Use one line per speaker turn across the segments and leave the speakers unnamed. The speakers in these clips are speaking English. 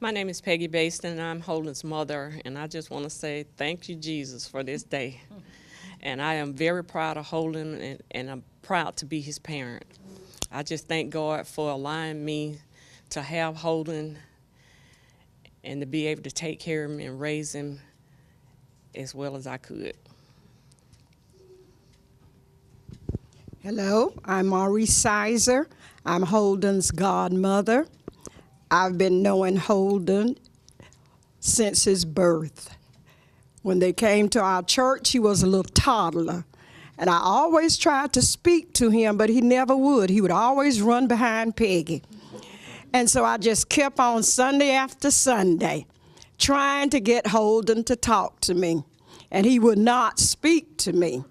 My name is Peggy Baisden, and I'm Holden's mother, and I just want to say thank you, Jesus, for this day. And I am very proud of Holden, and I'm proud to be his parent. I just thank God for allowing me to have Holden and to be able to take care of him and raise him as well as I could.
Hello, I'm Maurice Sizer. I'm Holden's godmother. I've been knowing Holden since his birth. When they came to our church, he was a little toddler. And I always tried to speak to him, but he never would. He would always run behind Peggy. And so I just kept on Sunday after Sunday trying to get Holden to talk to me. And he would not speak to me.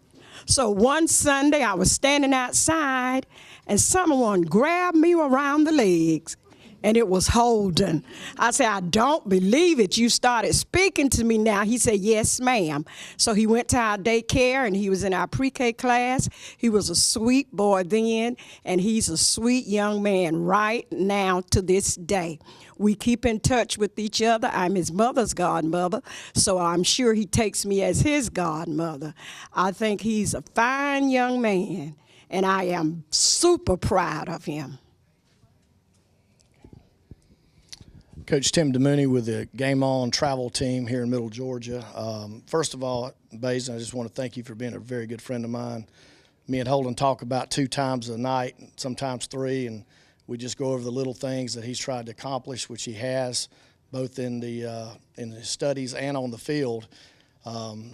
So one Sunday I was standing outside and someone grabbed me around the legs. And it was Holden. I said, I don't believe it. You started speaking to me now. He said, yes, ma'am. So he went to our daycare, and he was in our pre-K class. He was a sweet boy then, and he's a sweet young man right now to this day. We keep in touch with each other. I'm his mother's godmother, so I'm sure he takes me as his godmother. I think he's a fine young man, and I am super proud of him.
Coach Tim DeMooney with the Game On travel team here in Middle Georgia. First of all, Baisden, I just want to thank you for being a very good friend of mine. Me and Holden talk about 2 times a night, sometimes 3, and we just go over the little things that he's tried to accomplish, which he has, both in his studies and on the field.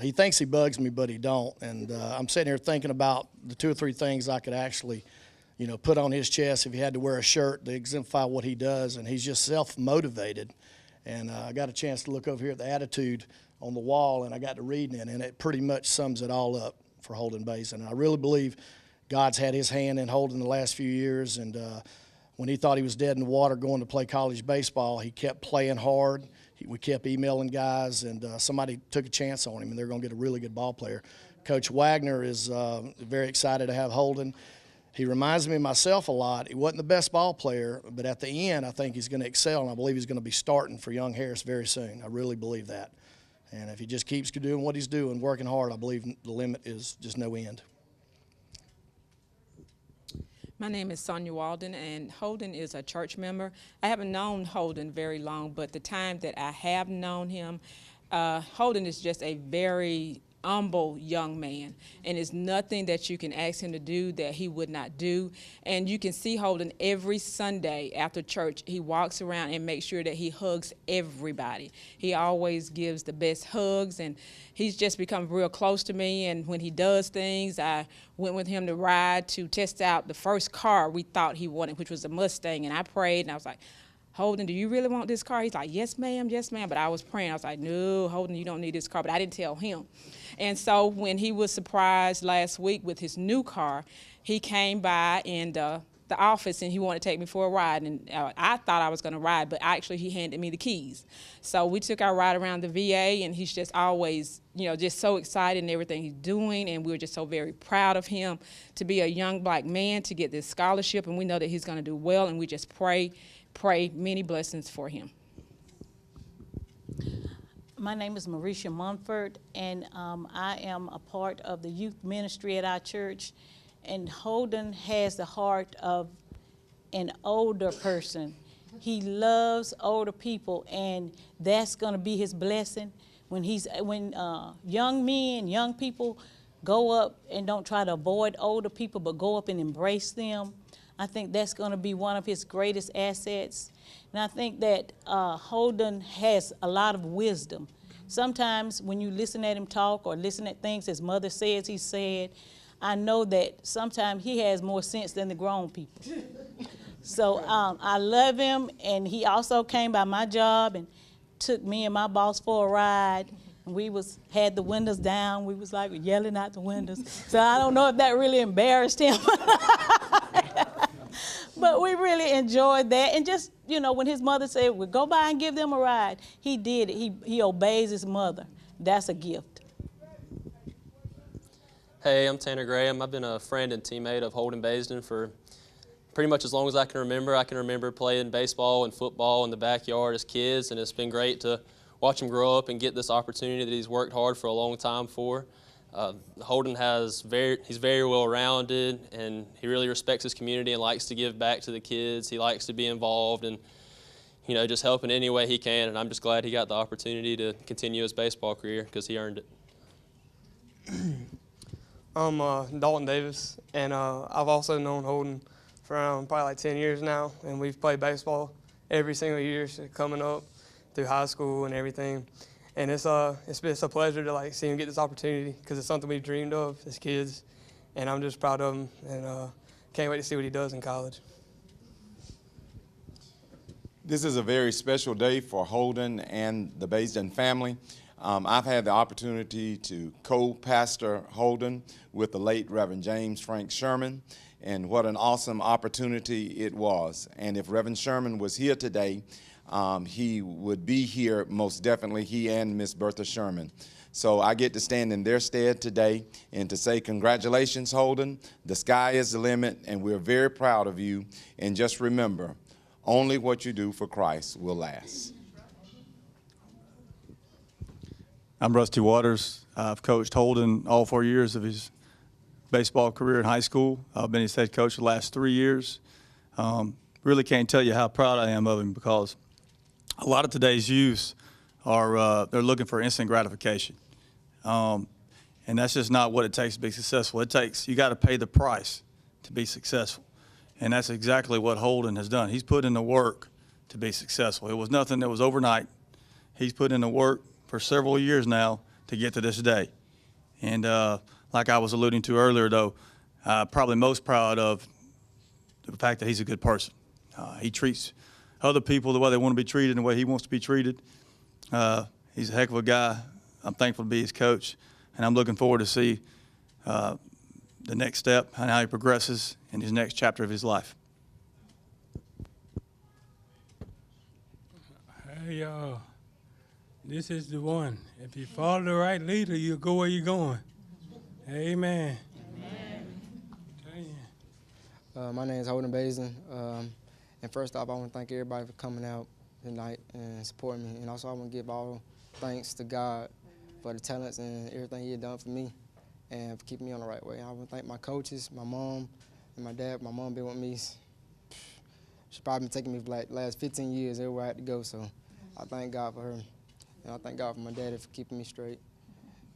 He thinks he bugs me, but he don't. And I'm sitting here thinking about the 2 or 3 things I could actually put on his chest if he had to wear a shirt to exemplify what he does, and he's just self-motivated. And I got a chance to look over here at the attitude on the wall, and I got to reading it, and it pretty much sums it all up for Holden Baisden. And I really believe God's had his hand in Holden the last few years, and when he thought he was dead in the water going to play college baseball, he kept playing hard. We kept emailing guys, and somebody took a chance on him, and they're going to get a really good ball player. Coach Wagner is very excited to have Holden. He reminds me of myself a lot. He wasn't the best ball player, but at the end, I think he's going to excel, and I believe he's going to be starting for Young Harris very soon. I really believe that. And if he just keeps doing what he's doing, working hard, I believe the limit is just no end.
My name is Sonia Walden, and Holden is a church member. I haven't known Holden very long, but the time that I have known him, Holden is just a very humble young man, and it's nothing that you can ask him to do that he would not do. And you can see Holden every Sunday after church. He walks around and makes sure that he hugs everybody. He always gives the best hugs, and he's just become real close to me. And when he does things, I went with him to ride to test out the first car we thought he wanted, which was a Mustang, and I prayed, and I was like, Holden, do you really want this car? He's like, yes, ma'am, yes, ma'am. But I was praying. I was like, no, Holden, you don't need this car. But I didn't tell him. And so when he was surprised last week with his new car, he came by in the office, and he wanted to take me for a ride. And I thought I was going to ride, but actually he handed me the keys. So we took our ride around the VA, and he's just always, just so excited in everything he's doing. And we were just so very proud of him to be a young black man to get this scholarship. And we know that he's going to do well, and we just pray many blessings for him.
My name is Marisha Munford, and I am a part of the youth ministry at our church. And Holden has the heart of an older person. He loves older people, and that's going to be his blessing. When young men, young people go up and don't try to avoid older people, but go up and embrace them, I think that's going to be one of his greatest assets. And I think that Holden has a lot of wisdom. Sometimes when you listen at him talk or listen at things his mother says he said, I know that sometimes he has more sense than the grown people. So I love him, and he also came by my job and took me and my boss for a ride. And we had the windows down. We was like yelling out the windows. So I don't know if that really embarrassed him. But we really enjoyed that. And just, when his mother said, well, go by and give them a ride, he did it. He obeys his mother. That's a gift.
Hey, I'm Tanner Graham. I've been a friend and teammate of Holden Baisden for pretty much as long as I can remember. I can remember playing baseball and football in the backyard as kids, and it's been great to watch him grow up and get this opportunity that he's worked hard for a long time for. Holden he's very well rounded, and he really respects his community and likes to give back to the kids. He likes to be involved and, you know, just helping any way he can, and I'm just glad he got the opportunity to continue his baseball career because he earned it.
I'm Dalton Davis, and I've also known Holden for around probably like 10 years now, and we've played baseball every single year coming up through high school and everything. And it's been a pleasure to like see him get this opportunity because it's something we've dreamed of as kids, and I'm just proud of him and can't wait to see what he does in college.
This is a very special day for Holden and the Baisden family. I've had the opportunity to co-pastor Holden with the late Reverend James Frank Sherman, and what an awesome opportunity it was. And if Reverend Sherman was here today, he would be here most definitely, he and Miss Bertha Sherman. So I get to stand in their stead today and to say congratulations, Holden. The sky is the limit, and we're very proud of you. And just remember, only what you do for Christ will last.
I'm Rusty Waters. I've coached Holden all 4 years of his baseball career in high school. I've been his head coach the last 3 years. Really can't tell you how proud I am of him because a lot of today's youth are they're looking for instant gratification. And that's just not what it takes to be successful. You got to pay the price to be successful. And that's exactly what Holden has done. He's put in the work to be successful. It was nothing that was overnight. He's put in the work for several years now to get to this day. And like I was alluding to earlier, though, probably most proud of the fact that he's a good person. He treats other people the way they want to be treated and the way he wants to be treated. He's a heck of a guy. I'm thankful to be his coach, and I'm looking forward to see the next step and how he progresses in his next chapter of his life.
Hey, y'all. This is the one. If you follow the right leader, you'll go where you're going. Amen. Amen.
My name is Holden Baisden. And first off, I want to thank everybody for coming out tonight and supporting me. And also, I want to give all thanks to God for the talents and everything He had done for me and for keeping me on the right way. I want to thank my coaches, my mom, and my dad. My mom been with me. She's probably been taking me for like the last 15 years everywhere I had to go. So I thank God for her. And I thank God for my daddy for keeping me straight.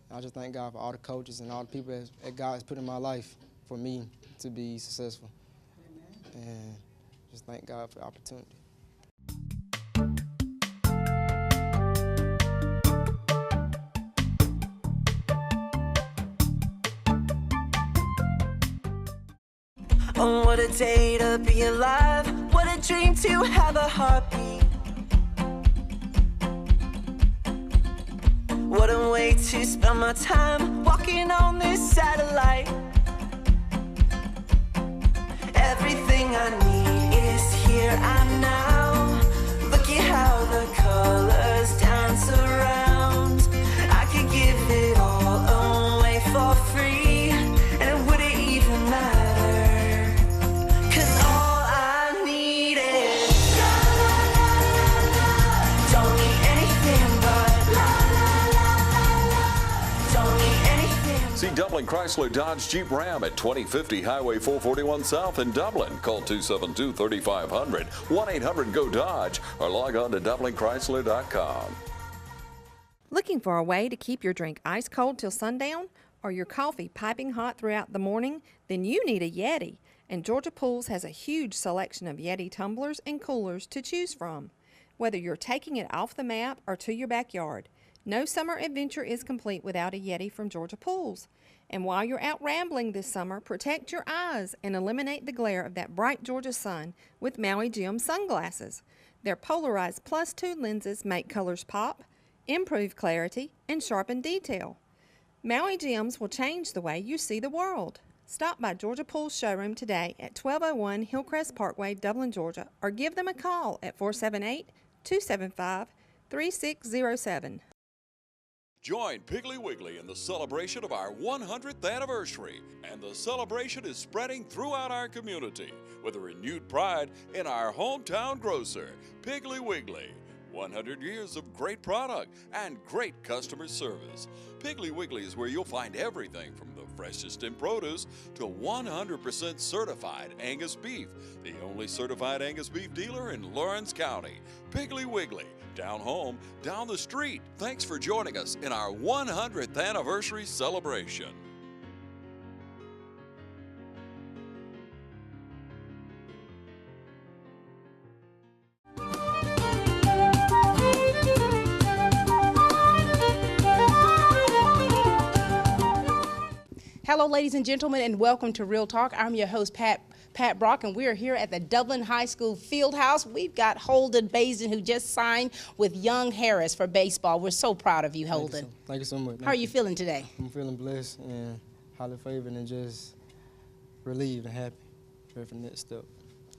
And I just thank God for all the coaches and all the people that God has put in my life for me to be successful. Amen. And just thank God for the opportunity.
Oh, what a day to be alive. What a dream to have a heartbeat. What a way to spend my time walking on this satellite. Everything I need is here and now. Look at how the colors dance around. I could give it all away for free, and it wouldn't even matter. 'Cause all I need is la la la la la. Don't need anything but la la la la la. Don't need anything.
See Dublin Chrysler Dodge Jeep Ram at 2050 Highway 441 South in Dublin. Call 272-3500, 1-800-GO-DODGE, or log on to DublinChrysler.com.
Looking for a way to keep your drink ice cold till sundown or your coffee piping hot throughout the morning? Then you need a Yeti. And Georgia Pools has a huge selection of Yeti tumblers and coolers to choose from. Whether you're taking it off the map or to your backyard, no summer adventure is complete without a Yeti from Georgia Pools. And while you're out rambling this summer, protect your eyes and eliminate the glare of that bright Georgia sun with Maui Jim sunglasses. Their polarized +2 lenses make colors pop, improve clarity, and sharpen detail. Maui Jims will change the way you see the world. Stop by Georgia Pools showroom today at 1201 Hillcrest Parkway, Dublin, Georgia, or give them a call at 478-275-3607.
Join Piggly Wiggly in the celebration of our 100th anniversary, and the celebration is spreading throughout our community with a renewed pride in our hometown grocer, Piggly Wiggly. 100 years of great product and great customer service. Piggly Wiggly is where you'll find everything from the freshest in produce to 100% certified Angus beef, the only certified Angus beef dealer in Lawrence County. Piggly Wiggly, down home, down the street. Thanks for joining us in our 100th anniversary celebration.
Hello, ladies and gentlemen, and welcome to Real Talk. I'm your host, Pat Brock, and we are here at the Dublin High School Fieldhouse. We've got Holden Baisden, who just signed with Young Harris for baseball. We're so proud of you, Holden.
Thank you so much.
How are you feeling today?
I'm feeling blessed and highly favored and just relieved and happy for the next step.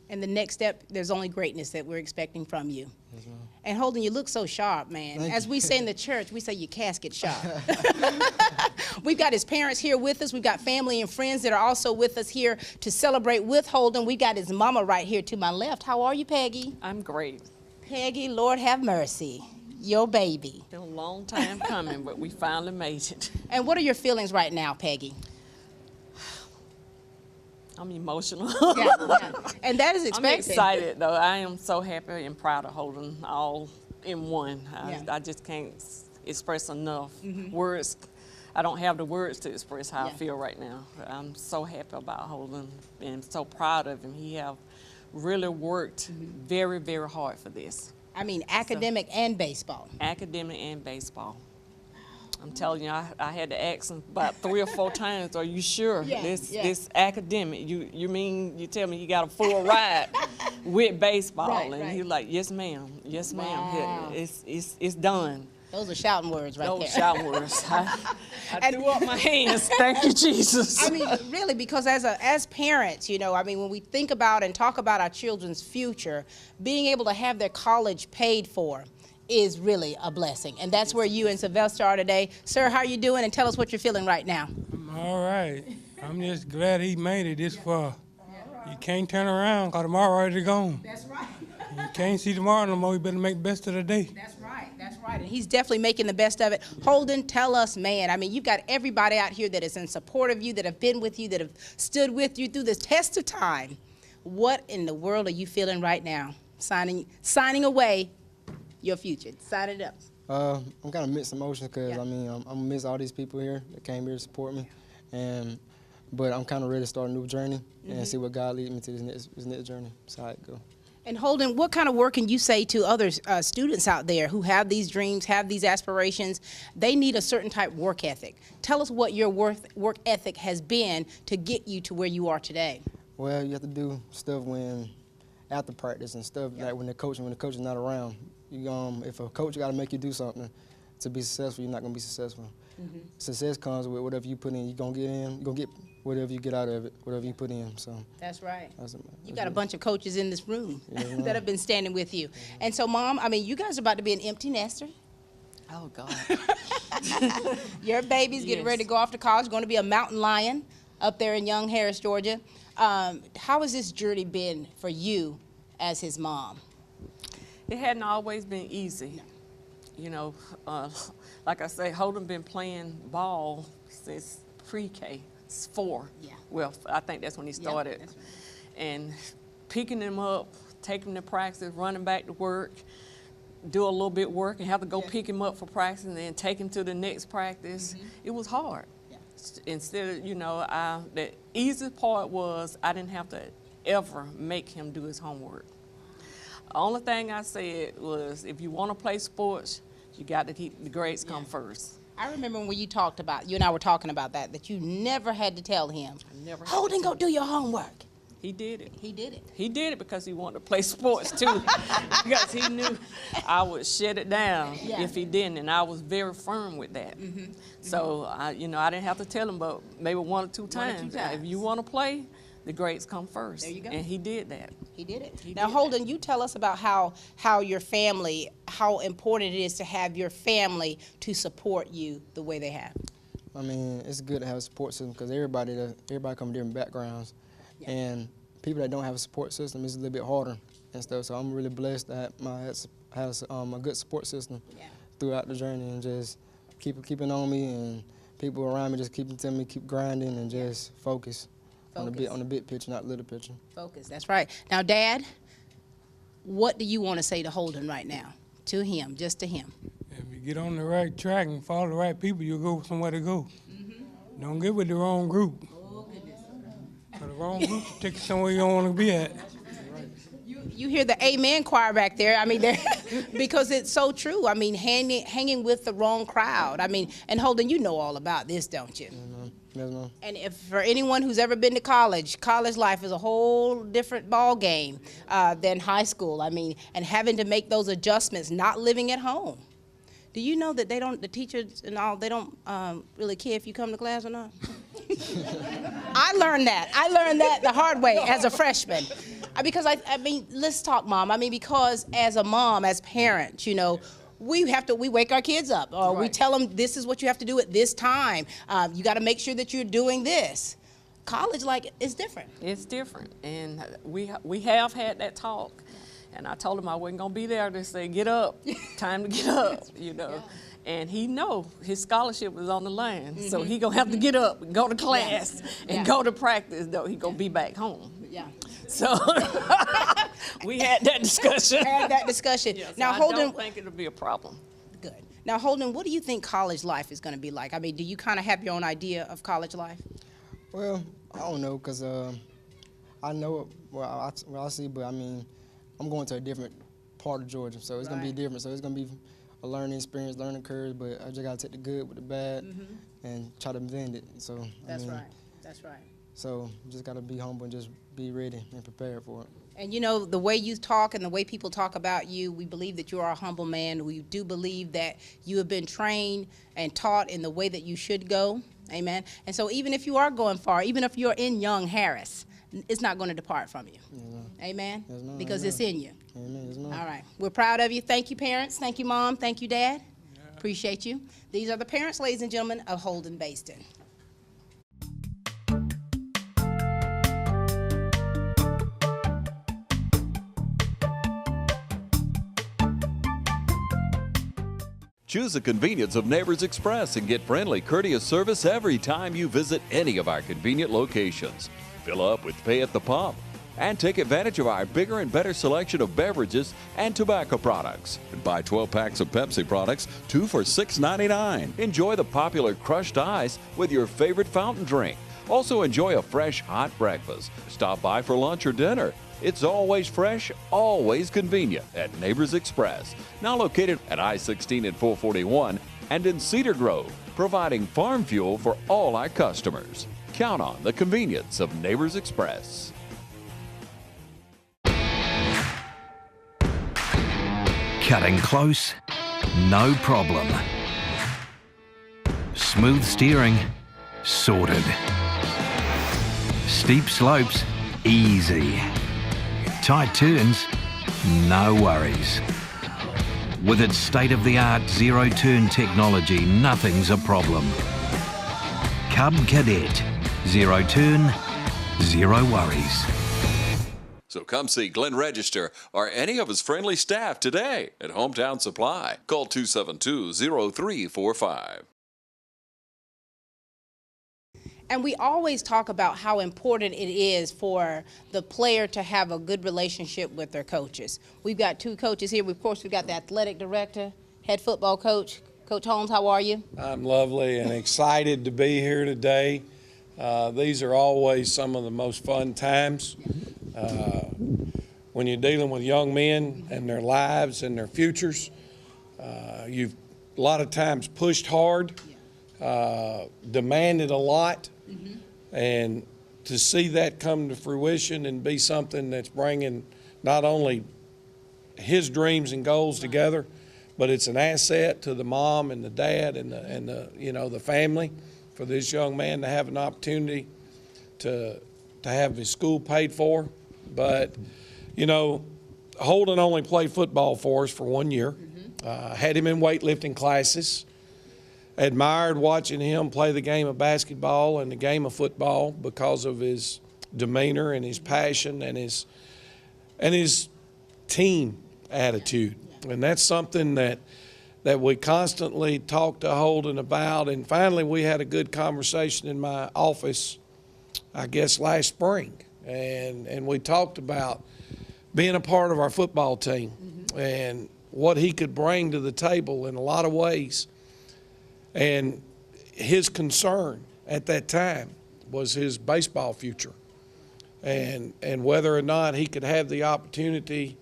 And the next step, there's only greatness that we're expecting from you.
Yes, ma'am.
And Holden, you look so sharp, man.
Thank
As
you.
we say in the church, we say you casket sharp. We've got his parents here with us. We've got family and friends that are also with us here to celebrate with Holden. We got his mama right here to my left. How are you, Peggy?
I'm great.
Peggy, Lord have mercy, your baby.
Been a long time coming, but we finally made it.
And what are your feelings right now, Peggy?
I'm emotional.
Yeah. And that is expected.
I'm excited, though. I am so happy and proud of Holden all in one. I just can't express enough words. I don't have the words to express how I feel right now. I'm so happy about Holden and so proud of him. He have really worked very, very hard for this.
I mean, academic and baseball.
Academic and baseball. I'm telling you, I had to ask him about 3 or 4 times, are you sure this academic, you tell me you got a full ride with baseball? And he was like, yes, ma'am, yes, ma'am.
Wow.
It's done.
Those are shouting words right there.
Those shouting words. I threw up my hands. Thank you, Jesus.
I mean, really, because as parents, you know, I mean, when we think about and talk about our children's future, being able to have their college paid for is really a blessing. And that's where you and Sylvester are today. Sir, how are you doing? And tell us what you're feeling right now.
I'm all right. I'm just glad he made it this far. You can't turn around because tomorrow already gone.
That's right.
You can't see tomorrow no more. You better make the best of the day.
That's right. That's right. And he's definitely making the best of it. Holden, tell us, man, I mean, you've got everybody out here that is in support of you, that have been with you, that have stood with you through this test of time. What in the world are you feeling right now? Signing away your future. Sign it up.
I'm kind of mixed emotions because, I mean, I'm going to miss all these people here that came here to support me. But I'm kind of ready to start a new journey and see what God leads me to this next journey. That's how it goes.
And Holden, what kind of work can you say to other students out there who have these dreams, have these aspirations? They need a certain type of work ethic. Tell us what your work ethic has been to get you to where you are today.
Well, you have to do stuff after practice and stuff like when the coach is not around. If a coach got to make you do something to be successful, you're not going to be successful. Success comes with whatever you put in. You're going to get in. You're going to get whatever you get out of it, whatever you put in. So
that's right. You got a bunch of coaches in this room that have been standing with you. And so, Mom, I mean, you guys are about to be an empty nester.
Oh, God.
Your baby's getting ready to go off to college, going to be a mountain lion up there in Young Harris, Georgia. How has this journey been for you as his mom?
It hadn't always been easy. You know, like I say, Holden been playing ball since pre-K. It's 4. Yeah. Well, I think that's when he started. That's right. And picking him up, taking him to practice, running back to work, do a little bit of work and have to go pick him up for practice and then take him to the next practice. It was hard. Yeah. Instead of, you know, the easiest part was I didn't have to ever make him do his homework. The only thing I said was, if you want to play sports, you got to keep the grades come first.
I remember when you and I were talking about that you never had to tell him, Holden, go do your homework.
He did it.
He did it.
He did it because he wanted to play sports too, because he knew I would shut it down if he didn't, and I was very firm with that. So, you know, I didn't have to tell him, but maybe 1 or 2 times. If you want to play, the grades come first.
There you go.
And he did that.
He did it.
He
Now,
did
Holden, you tell us about how your family, how important it is to have your family to support you the way they have.
I mean, it's good to have a support system because everybody come from different backgrounds, and people that don't have a support system, it's a little bit harder and stuff. So I'm really blessed that have a good support system throughout the journey, and just keeping on me, and people around me just keeping telling me keep grinding and just focus. On the big picture, not little picture.
Focus, that's right. Now, Dad, what do you want to say to Holden right now? To him, just to him.
If you get on the right track and follow the right people, you'll go somewhere to go. Don't get with the wrong group.
Oh, goodness.
The wrong group will take you somewhere you don't want to be at.
You hear the amen choir back there. I mean, because it's so true. I mean, hanging with the wrong crowd. I mean, and Holden, you know all about this, don't you?
Yes, ma'am.
And if for anyone who's ever been to college life is a whole different ball game than high school. I mean, and having to make those adjustments, not living at home. Do you know that the teachers and all, they don't really care if you come to class or not? I learned that the hard way as a freshman. Because I mean, let's talk, Mom. I mean, because as a mom, as parents, you know, we wake our kids up, or we tell them this is what you have to do at this time. You got to make sure that you're doing this. College, is different.
It's different, and we have had that talk. And I told him I wasn't gonna be there to say, get up, time to get up, you know. Yeah. And he know his scholarship was on the line, so he gonna have to get up and go to class and go to practice, though he gonna be back home. Yeah. So we had that discussion.
Yeah, now,
so
Holden,
I don't think it'll be a problem.
Good. Now, Holden, what do you think college life is gonna be like? I mean, do you kind of have your own idea of college life?
Well, I don't know, cause I know I see, but I mean, I'm going to a different part of Georgia, so it's gonna be different. So it's gonna be a learning experience, learning curve, but I just gotta take the good with the bad and try to blend it. So
That's right.
So just gotta be humble and just be ready and prepared for it.
And you know, the way you talk and the way people talk about you, we believe that you are a humble man. We do believe that you have been trained and taught in the way that you should go. Amen. And so even if you are going far, even if you're in young Harris, it's not going to depart from you. Amen? Because it's in you.
Amen.
All right. We're proud of you. Thank you, parents. Thank you, Mom. Thank you, Dad. Appreciate you. These are the parents, ladies and gentlemen, of Holden Baisden.
Choose the convenience of Neighbors Express and get friendly, courteous service every time you visit any of our convenient locations. Fill up with pay at the pump and take advantage of our bigger and better selection of beverages and tobacco products. Buy 12 packs of Pepsi products, 2 for $6.99. Enjoy the popular crushed ice with your favorite fountain drink. Also enjoy a fresh, hot breakfast. Stop by for lunch or dinner. It's always fresh, always convenient at Neighbors Express. Now located at I-16 and 441 and in Cedar Grove, providing farm fuel for all our customers. Count on the convenience of Neighbors Express.
Cutting close, no problem. Smooth steering, sorted. Steep slopes, easy. Tight turns, no worries. With its state-of-the-art zero-turn technology, nothing's a problem. Cub Cadet, zero turn, zero worries.
So come see Glenn Register or any of his friendly staff today at Hometown Supply. Call 272-0345.
And we always talk about how important it is for the player to have a good relationship with their coaches. We've got two coaches here. Of course, we've got the athletic director, head football coach. Coach Holmes, how are you?
I'm lovely and excited to be here today. These are always some of the most fun times. When you're dealing with young men and their lives and their futures, you've a lot of times pushed hard, demanded a lot, and to see that come to fruition and be something that's bringing not only his dreams and goals together, but it's an asset to the mom and the dad and the you know, the family, for this young man to have an opportunity to to have his school paid for. But, you know, Holden only played football for us for 1 year. Had him in weightlifting classes. Admired watching him play the game of basketball and the game of football because of his demeanor and his passion and his team attitude. And that's something that we constantly talk to Holden about. And finally, we had a good conversation in my office, I guess, last spring. And we talked about being a part of our football team and what he could bring to the table in a lot of ways. And his concern at that time was his baseball future and whether or not he could have the opportunity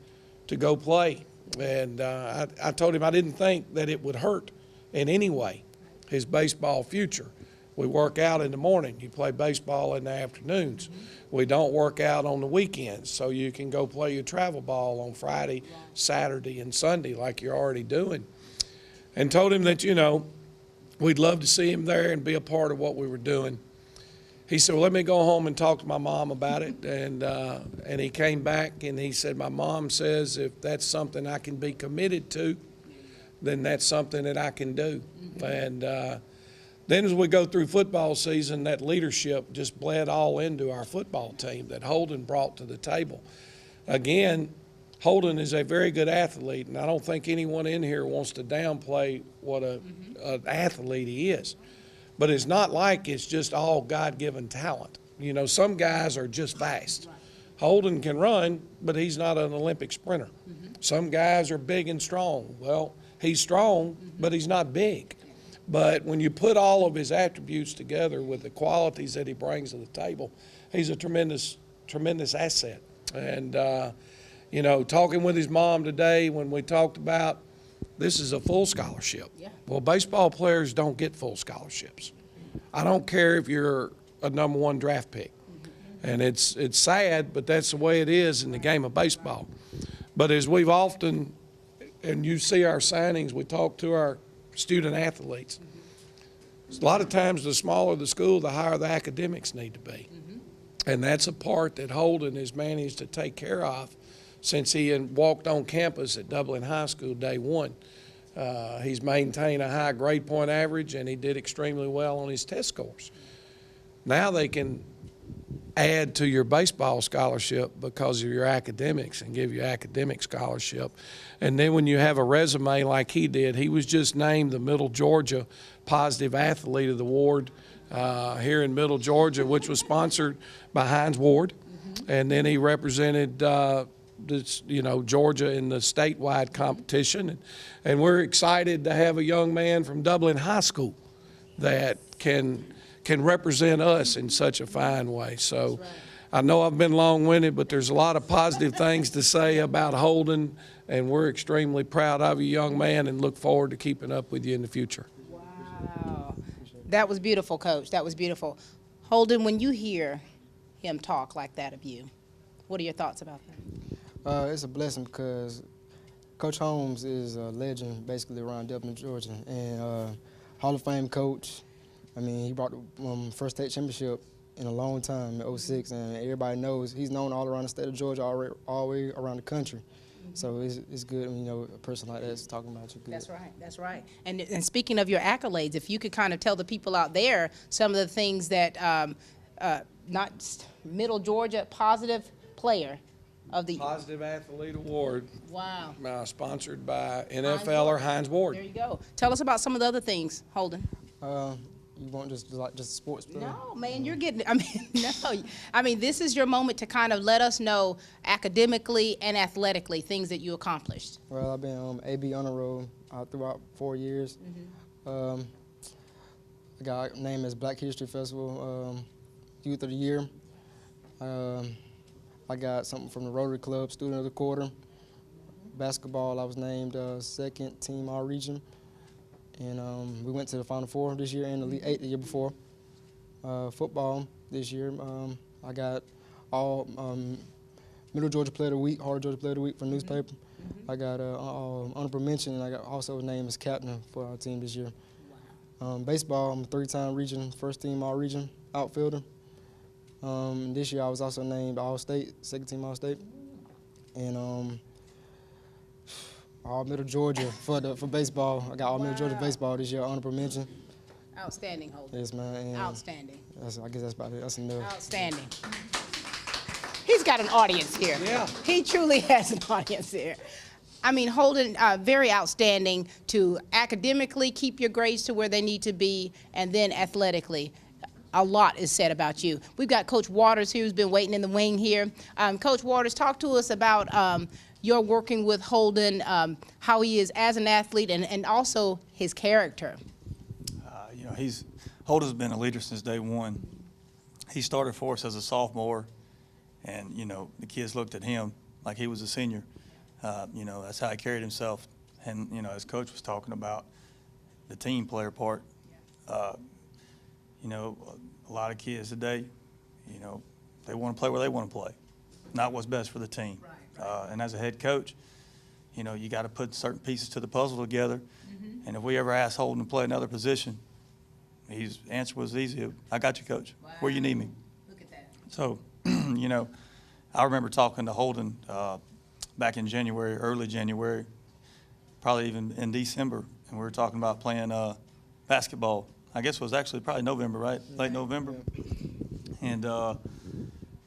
to go play. And I told him I didn't think that it would hurt in any way his baseball future. We work out in the morning. You play baseball in the afternoons. We don't work out on the weekends, so you can go play your travel ball on Friday, Saturday, and Sunday like you're already doing. And told him that, you know, we'd love to see him there and be a part of what we were doing. He said, well, let me go home and talk to my mom about it. And he came back and he said, my mom says if that's something I can be committed to, then that's something that I can do. And then as we go through football season, that leadership just bled all into our football team that Holden brought to the table. Again, Holden is a very good athlete, and I don't think anyone in here wants to downplay what an athlete he is. But it's not like it's just all God-given talent. You know, some guys are just fast. Holden can run, but he's not an Olympic sprinter. Some guys are big and strong. Well, he's strong, but he's not big. But when you put all of his attributes together with the qualities that he brings to the table, he's a tremendous, tremendous asset. And, you know, talking with his mom today when we talked about this is a full scholarship. Well, baseball players don't get full scholarships. I don't care if you're a #1 draft pick. And it's sad, but that's the way it is in the game of baseball. But as we've often, and you see our signings, we talk to our student athletes. A lot of times the smaller the school, the higher the academics need to be. And that's a part that Holden has managed to take care of since he walked on campus at Dublin High School day one. He's maintained a high grade point average, and he did extremely well on his test scores. Now they can add to your baseball scholarship because of your academics and give you academic scholarship. And then when you have a resume like he did, he was just named the Middle Georgia Positive Athlete of the Ward here in Middle Georgia, which was sponsored by Hines Ward. And then he represented Georgia in the statewide competition. And we're excited to have a young man from Dublin High School that can represent us in such a fine way. So I know I've been long-winded, but there's a lot of positive things to say about Holden, and we're extremely proud of you, young man, and look forward to keeping up with you in the future.
Wow. That was beautiful, Coach. That was beautiful. Holden, when you hear him talk like that of you, what are your thoughts about that?
It's a blessing because Coach Holmes is a legend basically around Dublin, Georgia, and Hall of Fame coach. I mean, he brought the first state championship in a long time in '06, and everybody knows he's known all around the state of Georgia, all the way around the country. So it's good when, you know, a person like that's talking about you good.
That's right, that's right. And speaking of your accolades, if you could kind of tell the people out there some of the things that not Middle Georgia Positive Player of the
Positive Athlete Award.
Wow.
Sponsored by NFL or Hines Ward.
There you go. Tell us about some of the other things, Holden.
You want just sports player?
No, man, you're getting, this is your moment to kind of let us know academically and athletically things that you accomplished.
Well, I've been AB honor roll throughout 4 years. I got named as Black History Festival Youth of the Year. I got something from the Rotary Club, Student of the Quarter. Basketball, I was named second team all-region. And we went to the Final Four this year and the Elite Eight the year before. Football this year, I got all Middle Georgia Player of the Week, Harder Georgia Player of the Week for newspaper. I got honorable mention, and I got also named as captain for our team this year. Baseball, I'm a 3-time region, first team all-region outfielder. This year I was also named All-State, second team All-State. And All-Middle Georgia for baseball. I got All-Middle Georgia baseball this year, honorable mention.
Outstanding, Holden.
Yes, man. And
Outstanding.
I guess that's about it. That's enough.
Outstanding. He's got an audience here.
Yeah.
He truly has an audience here. I mean, Holden, very outstanding to academically keep your grades to where they need to be, and then athletically. A lot is said about you. We've got Coach Waters here who's been waiting in the wing here. Coach Waters, talk to us about your working with Holden, how he is as an athlete, and also his character.
You know, Holden's been a leader since day one. He started for us as a sophomore, and, you know, the kids looked at him like he was a senior. You know, that's how he carried himself. And, you know, as Coach was talking about the team player part, you know, a lot of kids today, you know, they want to play where they want to play, not what's best for the team. And as a head coach, you know, you got to put certain pieces to the puzzle together. And if we ever asked Holden to play another position, his answer was easy. I got you, Coach. Wow. Where you need me.
Look at that.
So, you know, I remember talking to Holden back in January, early January, probably even in December, and we were talking about playing basketball. I guess it was actually probably November, right? Late November. And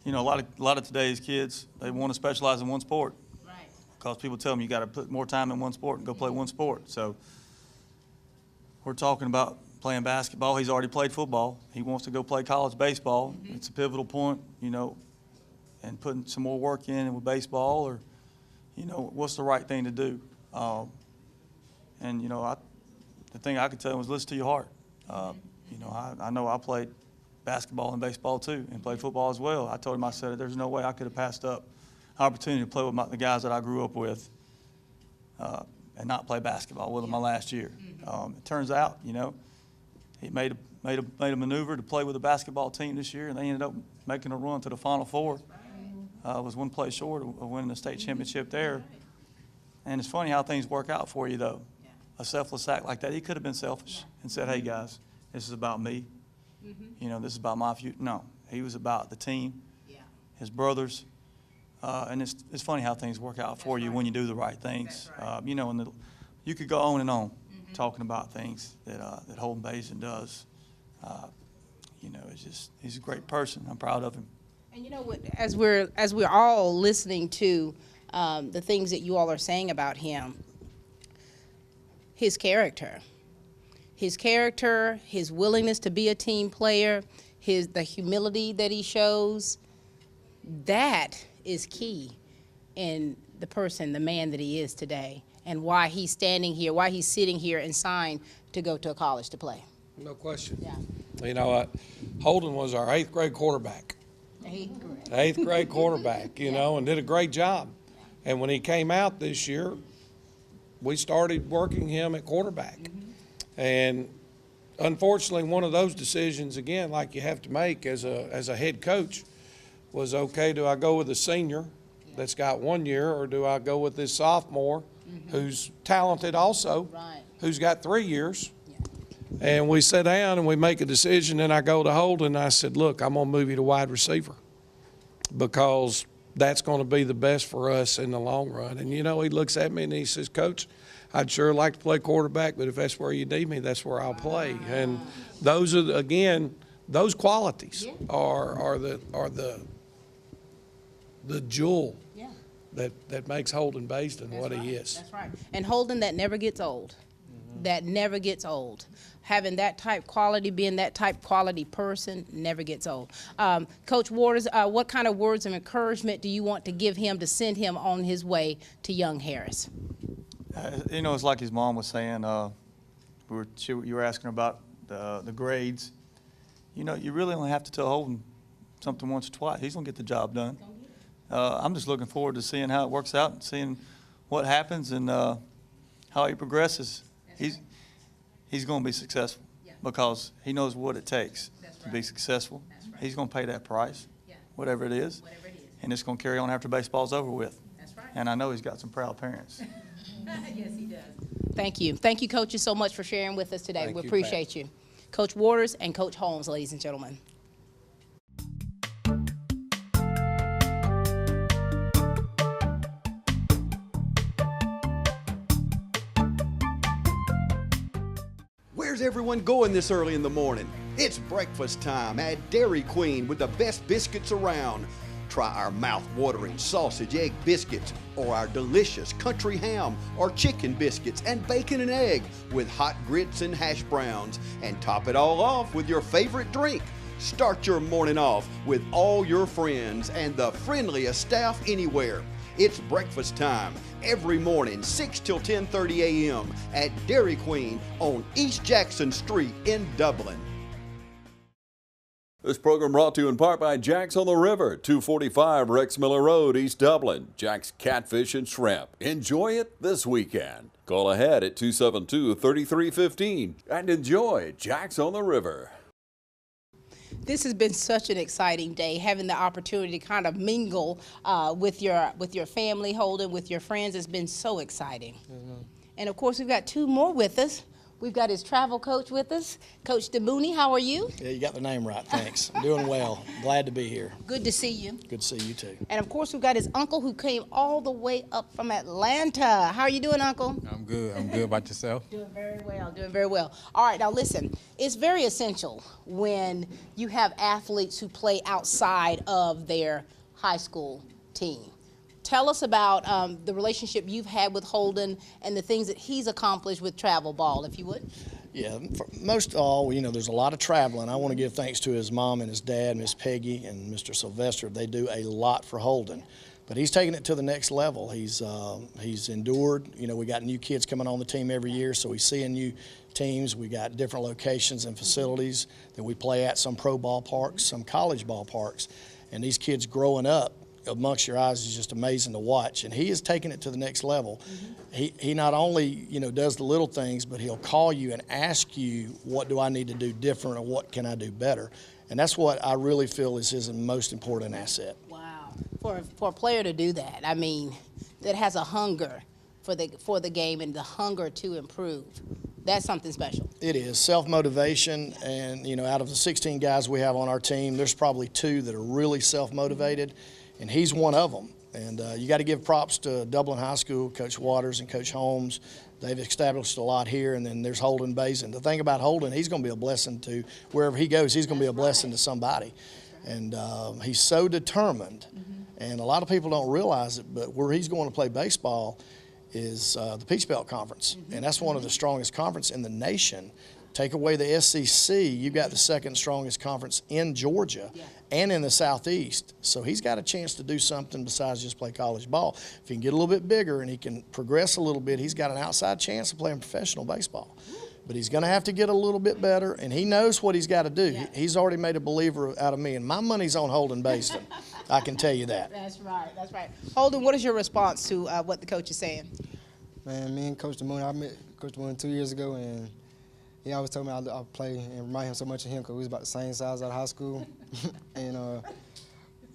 you know, a lot of today's kids, they want to specialize in one sport.
Right.
Because people tell them you got to put more time in one sport and go play one sport. So we're talking about playing basketball. He's already played football. He wants to go play college baseball. It's a pivotal point, you know, and putting some more work in with baseball, or, you know, what's the right thing to do. And, you know, the thing I could tell him was listen to your heart. You know, I know I played basketball and baseball too, and played football as well. I told him, I said, there's no way I could have passed up an opportunity to play with the guys that I grew up with and not play basketball with them my last year. It turns out, you know, he made a maneuver to play with the basketball team this year, and they ended up making a run to the Final Four. Was one play short of winning the state championship there. And it's funny how things work out for you, though. A selfless act like that, he could have been selfish and said, hey, guys, this is about me. You know, this is about my future. No, he was about the team, his brothers. And it's funny how things work out for you when you do the right things. You know, and you could go on and on talking about things that Holden Baisden does. You know, he's a great person. I'm proud of him.
And you know what? As we're all listening to the things that you all are saying about him, his character, his willingness to be a team player, the humility that he shows, that is key in the man that he is today, and why he's standing here, why he's sitting here and signed to go to a college to play.
No question.
Yeah.
You know, Holden was our 8th grade quarterback. 8th grade quarterback, you know, and did a great job. And when he came out this year, we started working him at quarterback. And unfortunately, one of those decisions, again, like you have to make as a head coach, was, okay, do I go with a senior that's got 1 year, or do I go with this sophomore who's talented also, who's got 3 years? And we sit down and we make a decision, and I go to Holden and I said, look, I'm going to move you to wide receiver because that's going to be the best for us in the long run. And, you know, he looks at me and he says, Coach, I'd sure like to play quarterback, but if that's where you need me, that's where I'll play. And those are, again, those qualities are the jewel that makes Holden Baisden what he is.
That's right. And Holden, that never gets old. That never gets old. Having that type quality, being that type quality person, never gets old. Coach Waters, what kind of words of encouragement do you want to give him to send him on his way to young Harris?
You know, it's like his mom was saying, you were asking about the grades. You know, you really only have to tell Holden something once or twice. He's going to get the job done. I'm just looking forward to seeing how it works out and seeing what happens and how he progresses. He's going to be successful because he knows what it takes to be successful. He's going to pay that price, whatever it is, and it's going to carry on after baseball's over with. And I know he's got some proud parents.
Yes, he does. Thank you. Thank you, coaches, so much for sharing with us today. We appreciate you. Coach Waters and Coach Holmes, ladies and gentlemen.
Where's everyone going this early in the morning? It's breakfast time at Dairy Queen with the best biscuits around. Try our mouth-watering sausage egg biscuits or our delicious country ham or chicken biscuits and bacon and egg with hot grits and hash browns. And top it all off with your favorite drink. Start your morning off with all your friends and the friendliest staff anywhere. It's breakfast time every morning, 6 till 10:30 a.m. at Dairy Queen on East Jackson Street in Dublin.
This program brought to you in part by Jack's on the River, 245 Rex Miller Road, East Dublin. Jack's Catfish and Shrimp. Enjoy it this weekend. Call ahead at 272-3315 and enjoy Jack's on the River.
This has been such an exciting day, having the opportunity to kind of mingle with your family, Holden, with your friends. It's been so exciting. And of course, we've got two more with us. We've got his travel coach with us, Coach DeMooney. How are you?
Yeah, you got the name right. Thanks. I'm doing well. Glad to be here.
Good to see you.
Good to see you too.
And of course, we've got his uncle who came all the way up from Atlanta. How are you doing, Uncle?
I'm good. I'm good. About yourself?
Doing very well. Doing very well. All right, now listen. It's very essential when you have athletes who play outside of their high school team. Tell us about the relationship you've had with Holden and the things that he's accomplished with travel ball, if you would.
Yeah, most of all, there's a lot of traveling. I want to give thanks to his mom and his dad, Miss Peggy and Mr. Sylvester. They do a lot for Holden. But he's taking it to the next level. He's endured. We got new kids coming on the team every year, so he's seeing new teams. We got different locations and facilities that we play at, some pro ballparks, some college ballparks. And these kids growing up amongst your eyes is just amazing to watch, and he is taking it to the next level. He not only does the little things, but he'll call you and ask you, what do I need to do different or what can I do better? And that's what I really feel is his most important asset.
Wow. For a player to do that, I mean, that has a hunger for the game and the hunger to improve, that's something special.
It is self-motivation, and out of the 16 guys we have on our team, there's probably 2 that are really self-motivated. And he's one of them. And you got to give props to Dublin High School, Coach Waters and Coach Holmes. They've established a lot here. And then there's Holden Baisden. The thing about Holden, he's going to be a blessing to wherever he goes. He's going to be a blessing to somebody. And he's so determined. And a lot of people don't realize it, but where he's going to play baseball is the Peach Belt Conference. And that's one of the strongest conferences in the nation. Take away the SEC, you've got the second strongest conference in Georgia and in the Southeast. So he's got a chance to do something besides just play college ball. If he can get a little bit bigger and he can progress a little bit, he's got an outside chance of playing professional baseball. But he's going to have to get a little bit better, and he knows what he's got to do. He's already made a believer out of me, and my money's on Holden Baisden. I can tell you that.
That's right. That's right. Holden, what is your response to what the coach is saying?
Man, me and Coach DeMooney, I met Coach DeMooney 2 years ago, and he always told me I'd play and remind him so much of him because we was about the same size out of high school. And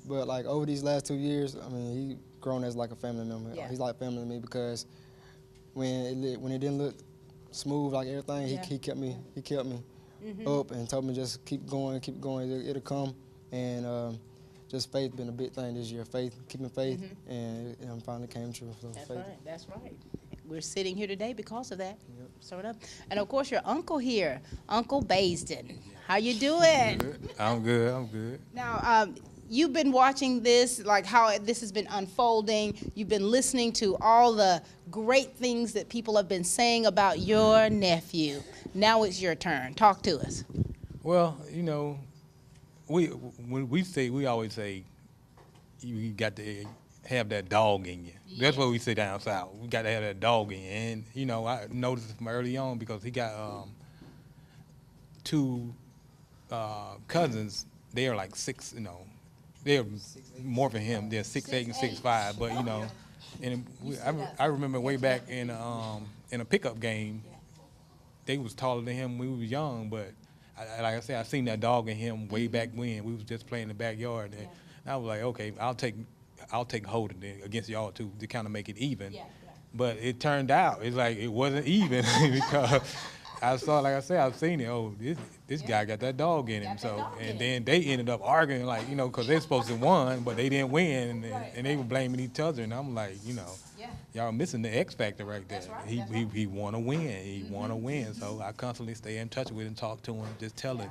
but like over these last 2 years, I mean, he grown as like a family member. He's like family to me because when it didn't look smooth like everything, he kept me up and told me just keep going, it'll come. And just faith been a big thing this year. Faith, keeping faith, and it finally came true. So
That's
faith.
right. That's right. We're sitting here today because of that. Sort of. And of course, your uncle here, Uncle Baisden. How you doing?
Good. I'm good. I'm good.
Now, you've been watching this, like how this has been unfolding. You've been listening to all the great things that people have been saying about your nephew. Now it's your turn. Talk to us.
Well, when we always say you got to have that dog in you. That's what we say down south. We got to have that dog in you. And, I noticed it from early on because he got 2 cousins. They are like 6, they're more for him. They're 6'8" and 6'5", but, and I remember way back in a pickup game, they was taller than him when we was young, but like I said, I seen that dog in him way back when. We was just playing in the backyard. And I was like, okay, I'll take Holden against y'all too to kind of make it even. But it turned out it's like it wasn't even because I saw, like I said, I've seen it. Oh, this guy got that dog in him. So and then they ended up arguing, like because they're supposed to win, but they didn't win, and they were blaming each other. And I'm like, y'all missing the X factor right there.
That's right,
He want to win. He want to win. So I constantly stay in touch with him, talk to him, just tell him,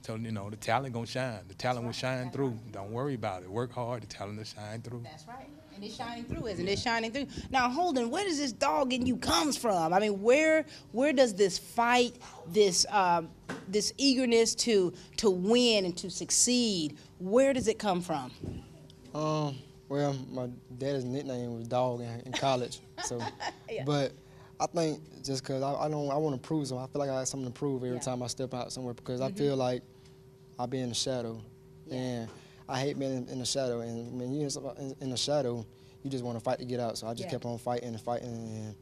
you know, the talent gonna shine. The talent will shine through. Don't worry about it. Work hard. The talent will shine through.
That's right. And it's shining through, isn't it? It's shining through. Now, Holden, where does this dog in you comes from? I mean, where does this fight, this eagerness to win and to succeed, where does it come from?
Well, my dad's nickname was Dog in college. So,
Yeah.
But I think just because I want to prove something. I feel like I have something to prove every time I step out somewhere because I feel like I be in the shadow, and I hate being in the shadow. And when you're in the shadow, you just want to fight to get out. So I just kept on fighting and fighting, and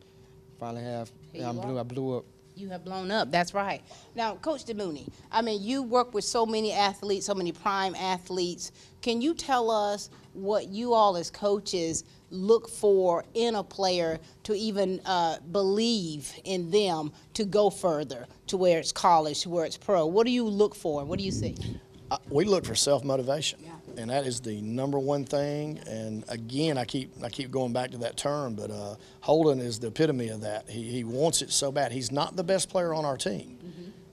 finally I blew up.
You have blown up, that's right. Now, Coach DeMooney, I mean, you work with so many athletes, so many prime athletes. Can you tell us what you all as coaches look for in a player to even believe in them to go further, to where it's college, to where it's pro? What do you look for, and what do you see?
We look for self-motivation, and that is the number one thing. And again, I keep going back to that term, but Holden is the epitome of that. He wants it so bad. He's not the best player on our team,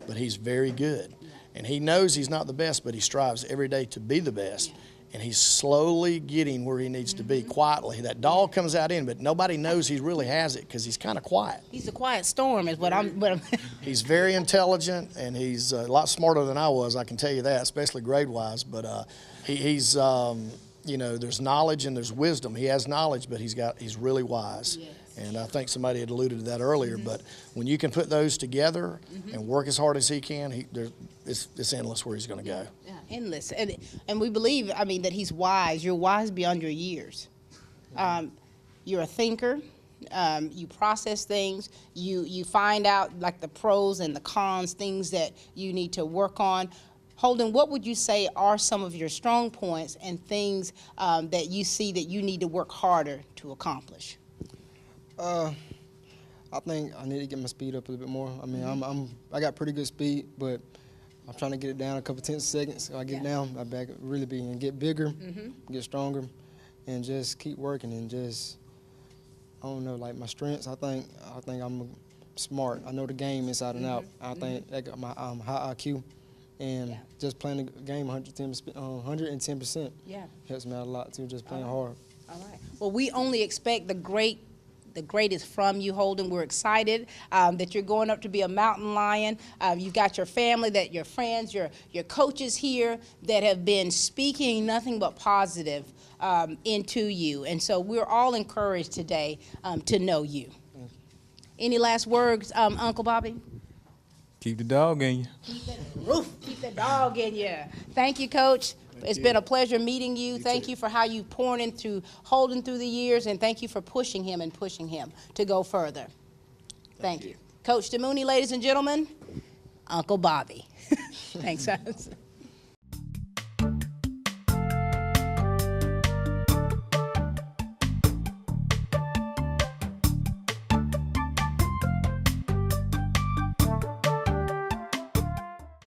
but he's very good. And he knows he's not the best, but he strives every day to be the best. And he's slowly getting where he needs to be quietly. That dog comes out in, but nobody knows he really has it because he's kind of quiet.
He's a quiet storm is what I'm
He's very intelligent, and he's a lot smarter than I was, I can tell you that, especially grade-wise. But he's, you know, there's knowledge and there's wisdom. He has knowledge, but he's really wise. Yes. And I think somebody had alluded to that earlier. But when you can put those together and work as hard as he can, it's endless where he's going to go.
Yeah, endless. And we believe, I mean, that he's wise. You're wise beyond your years. You're a thinker. You process things. You find out, like, the pros and the cons, things that you need to work on. Holden, what would you say are some of your strong points and things that you see that you need to work harder to accomplish?
I think I need to get my speed up a little bit more. I mean, I got pretty good speed, but I'm trying to get it down a couple tenths of seconds. So I get it down, I back really be and get bigger, get stronger, and just keep working and just, I don't know, like my strengths. I think I'm smart. I know the game inside and out. I think I got my high IQ, and just playing the game 110%. Helps me out a lot too. Just playing hard.
All right. Well, we only expect the greatest from you, Holden. We're excited that you're going up to be a mountain lion. You've got your family, that your friends, your coaches here that have been speaking nothing but positive into you. And so we're all encouraged today to know you. Any last words, Uncle Bobby?
Keep the dog in you.
Keep the dog in you. Thank you, Coach. It's been a pleasure meeting you. Thank you for how you poured into Holden through the years, and thank you for pushing him to go further. Thank you. Coach DeMooney, ladies and gentlemen, Uncle Bobby. Thanks, guys.